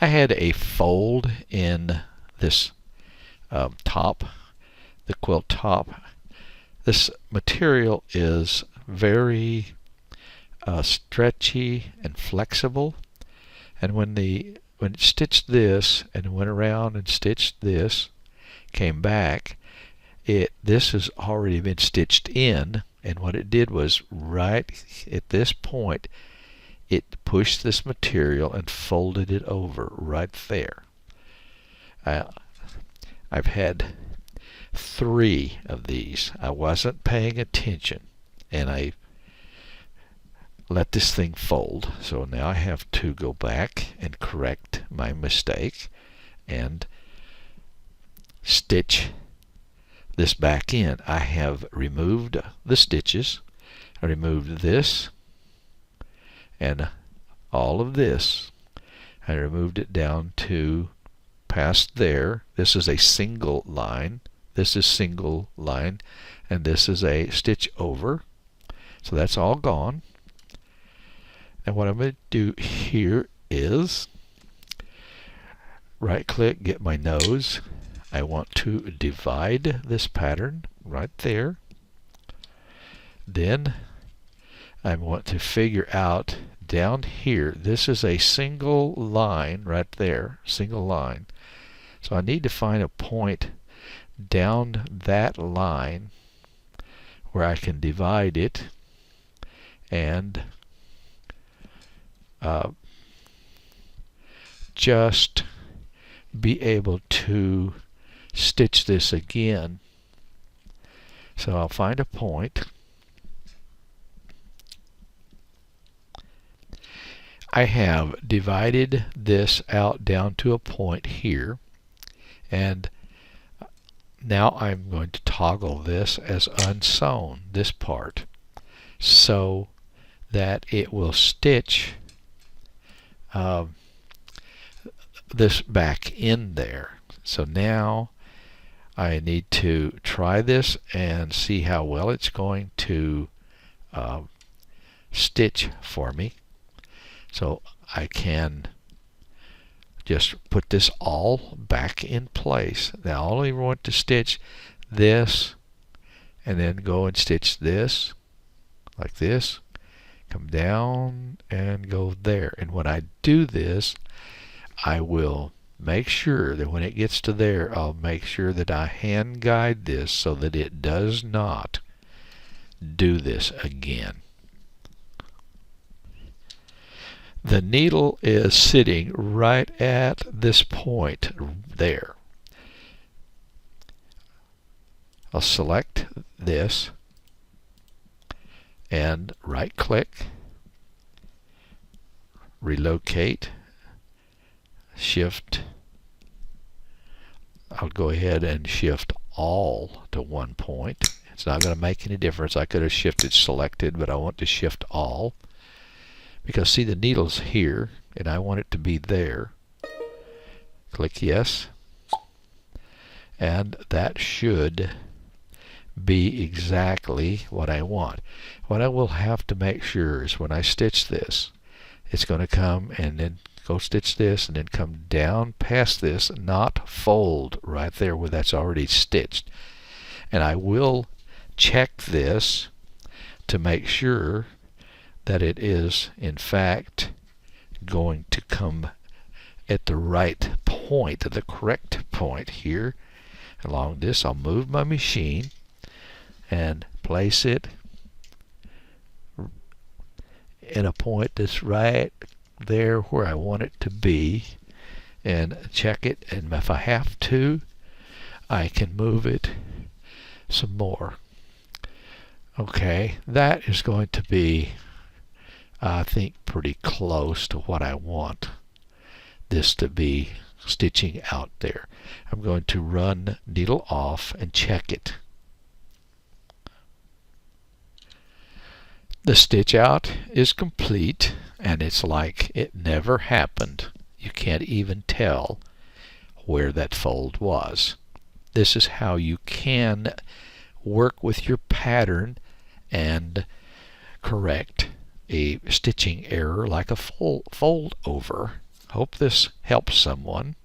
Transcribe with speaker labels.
Speaker 1: I had a fold in this top, the quilt top. This material is very stretchy and flexible, and when it stitched this and went around and stitched this, came back, this has already been stitched in, and what it did was right at this point it pushed this material and folded it over right there. I've had 3 of these. I wasn't paying attention and I let this thing fold. So now I have to go back and correct my mistake and stitch this back in. I have removed the stitches. I removed this and all of this. I removed it down to past there. This is a single line. This is single line, and this is a stitch over. So that's all gone. And what I'm going to do here is right click, get my nose. I want to divide this pattern right there. Then I want to figure out down here, this is a single line right there, single line. So I need to find a point down that line where I can divide it and just be able to stitch this again. So I'll find a point. I have divided this out down to a point here, and now I'm going to toggle this as unsewn, this part, so that it will stitch this back in there. So now I need to try this and see how well it's going to stitch for me. So I can just put this all back in place. Now I only want to stitch this and then go and stitch this like this, come down and go there. And when I do this, I will make sure that when it gets to there, I'll make sure that I hand guide this so that it does not do this again. The needle is sitting right at this point there. I'll select this and right click, relocate, shift. I'll go ahead and shift all to one point. It's not going to make any difference. I could have shifted selected, but I want to shift all. Because see, the needle's here and I want it to be there. Click yes, and that should be exactly what I want. What I will have to make sure is when I stitch this, it's going to come and then go stitch this and then come down past this, not fold right there where that's already stitched. And I will check this to make sure that it is in fact going to come at the right point, the correct point here. Along this, I'll move my machine and place it in a point that's right there where I want it to be, and check it, and if I have to, I can move it some more. Okay, that is going to be, I think, pretty close to what I want this to be stitching out there. I'm going to run needle off and check it. The stitch out is complete, and it's like it never happened. You can't even tell where that fold was. This is how you can work with your pattern and correct a stitching error like a fold over Hope this helps someone.